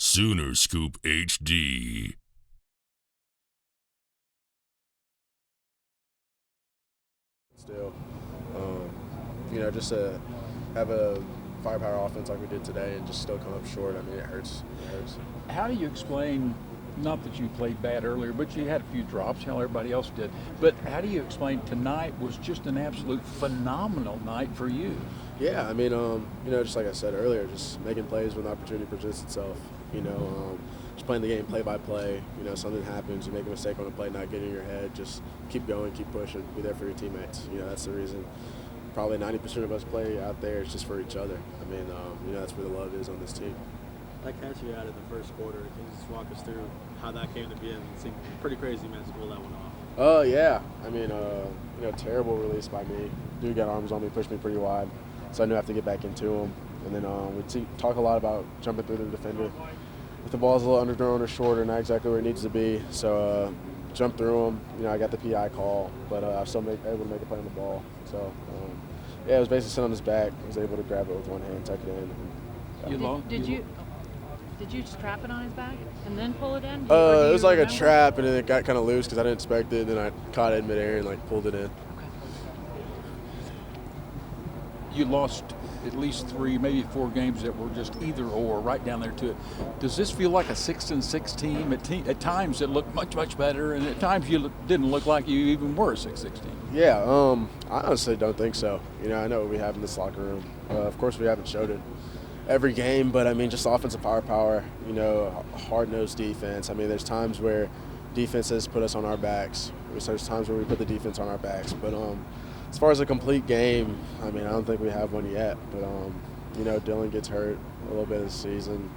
Sooner Scoop HD. Still, just to have a firepower offense like we did today and just still come up short, I mean, it hurts. It hurts. How do you explain, not that you played bad earlier, but you had a few drops, how everybody else did, but how do you explain tonight was just an absolute phenomenal night for you? Yeah, I mean, just like I said earlier, just making plays when the opportunity presents itself. Just playing the game play by play. Something happens, you make a mistake on a play, not getting in your head, just keep going, keep pushing, be there for your teammates. That's the reason. Probably 90% of us play out there is just for each other. I mean, that's where the love is on this team. That catch you had in the first quarter, can you just walk us through how that came to be? And it seemed pretty crazy, man, to pull that one off. Yeah. I mean, terrible release by me. Dude got arms on me, pushed me pretty wide, so I knew I have to get back into him. And then we talk a lot about jumping through the defender. If the ball's a little underthrown or short or not exactly where it needs to be, so jump through him. I got the PI call, but I was still able to make a play on the ball. So, it was basically sitting on his back. I was able to grab it with one hand, tuck it in. Did you strap it on his back and then pull it in? It was like a trap, and then it got kind of loose because I didn't expect it, and then I caught it in midair and pulled it in. Okay. You lost at least 3, maybe 4 games that were just either or, right down there to it. Does this feel like a 6-6 team? At times it looked much, much better, and at times you didn't look like you even were a 6-6 team. Yeah, I honestly don't think so. I know what we have in this locker room. Of course, we haven't showed it every game, but I mean, just offensive firepower, hard-nosed defense. I mean, there's times where defenses put us on our backs. There's times where we put the defense on our backs. But as far as a complete game, I mean, I don't think we have one yet. But, Dylan gets hurt a little bit of the season.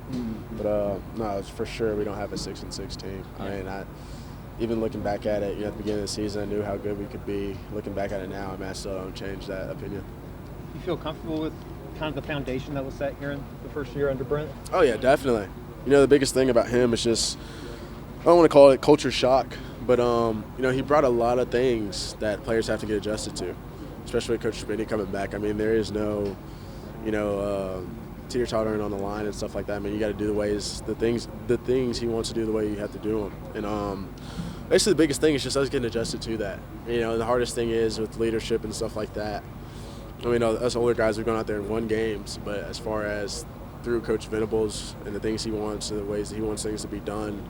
But, no, it's for sure we don't have a 6-6 team. I mean, even looking back at it, at the beginning of the season, I knew how good we could be. Looking back at it now, I mean, I still don't change that opinion. You feel comfortable with kind of the foundation that was set here in the first year under Brent? Oh, yeah, definitely. The biggest thing about him is just, I don't want to call it culture shock, but, he brought a lot of things that players have to get adjusted to, especially with Coach Smitty coming back. I mean, there is no, teeter-tottering on the line and stuff like that. I mean, you got to do the things he wants to do the way you have to do them. And basically the biggest thing is just us getting adjusted to that. The hardest thing is with leadership and stuff like that. I mean, us older guys, we've gone out there and won games, but as far as through Coach Venables and the things he wants and the ways that he wants things to be done,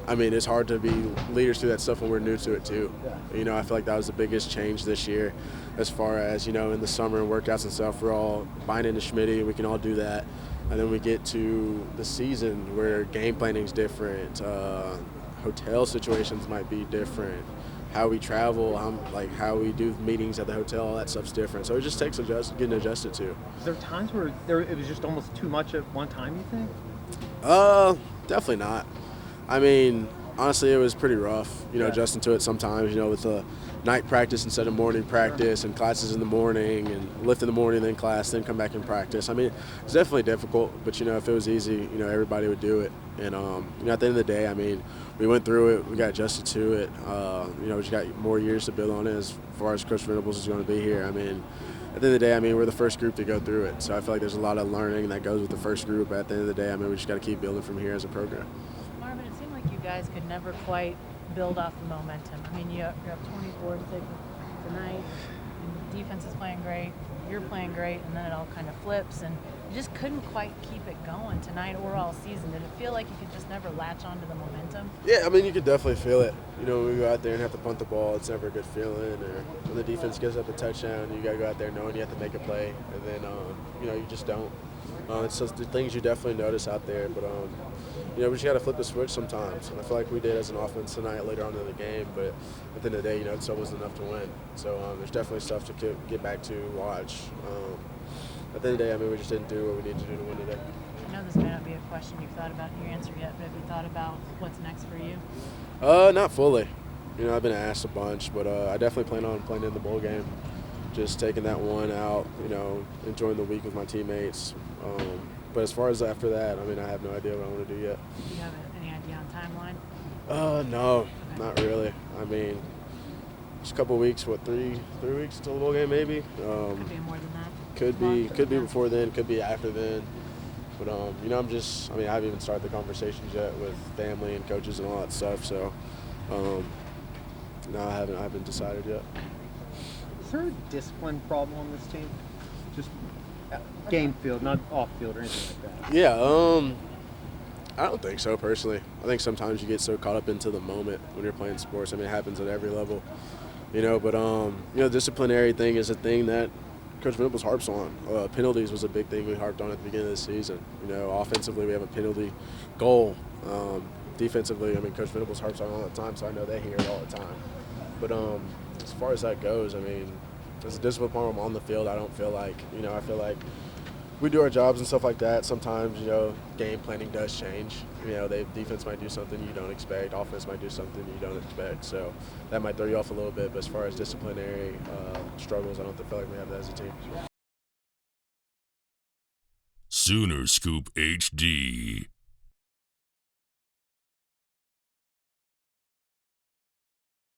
I mean, it's hard to be leaders through that stuff when we're new to it too. I feel like that was the biggest change this year as far as, in the summer and workouts and stuff, we're all buying into Schmitty, we can all do that. And then we get to the season where game planning is different, hotel situations might be different, how we travel, how we do meetings at the hotel, all that stuff's different. So it just takes getting adjusted to. Is there times where it was just almost too much at one time, you think? Definitely not. I mean, honestly, it was pretty rough, adjusting to it sometimes, with the night practice instead of morning practice and classes in the morning and lift in the morning, then class, then come back and practice. I mean, it's definitely difficult, but, if it was easy, everybody would do it. And, at the end of the day, I mean, we went through it, we got adjusted to it. We just got more years to build on it as far as Coach Venables is going to be here. I mean, at the end of the day, I mean, we're the first group to go through it. So I feel like there's a lot of learning that goes with the first group. But at the end of the day, I mean, we just got to keep building from here as a program. Marvin, it seemed like you guys could never quite build off the momentum. I mean, you're up 24 tonight, and the defense is playing great, you're playing great, and then it all kind of flips, and you just couldn't quite keep it going tonight or all season. Did it feel like you could just never latch onto the momentum? Yeah, I mean, you could definitely feel it. When we go out there and have to punt the ball, it's never a good feeling. Or when the defense gives up a touchdown, you got to go out there knowing you have to make a play, and then, you just don't. It's just the things you definitely notice out there, but, we just got to flip the switch sometimes. And I feel like we did as an offense tonight later on in the game, but at the end of the day, it still wasn't enough to win. So there's definitely stuff to get back to, watch. At the end of the day, I mean, we just didn't do what we needed to do to win today. I know this may not be a question you've thought about in your answer yet, but have you thought about what's next for you? Not fully. I've been asked a bunch, but I definitely plan on playing in the bowl game. Just taking that one out, enjoying the week with my teammates. But as far as after that, I mean, I have no idea what I want to do yet. Do you have any idea on timeline? No, not really. I mean, just a couple weeks, 3 weeks until the bowl game maybe. Could be more than that. Could be before then, could be after then. you know, I haven't even started the conversations yet with family and coaches and all that stuff. So, no, I haven't decided yet. Is there a discipline problem on this team? Just game field, not off field or anything like that. Yeah, I don't think so personally. I think sometimes you get so caught up into the moment when you're playing sports. I mean, it happens at every level, you know. But you know, disciplinary thing is a thing that Coach Venables harps on. Penalties was a big thing we harped on at the beginning of the season. You know, offensively we have a penalty goal. Defensively, I mean, Coach Venables harps on all the time, so I know they hear it all the time. But as far as that goes, I mean, as a discipline problem on the field, I don't feel like, you know, I feel like we do our jobs and stuff like that. Sometimes, you know, game planning does change. You know, defense might do something you don't expect. Offense might do something you don't expect. So that might throw you off a little bit. But as far as disciplinary struggles, I don't feel like we have that as a team. Sooner Scoop HD.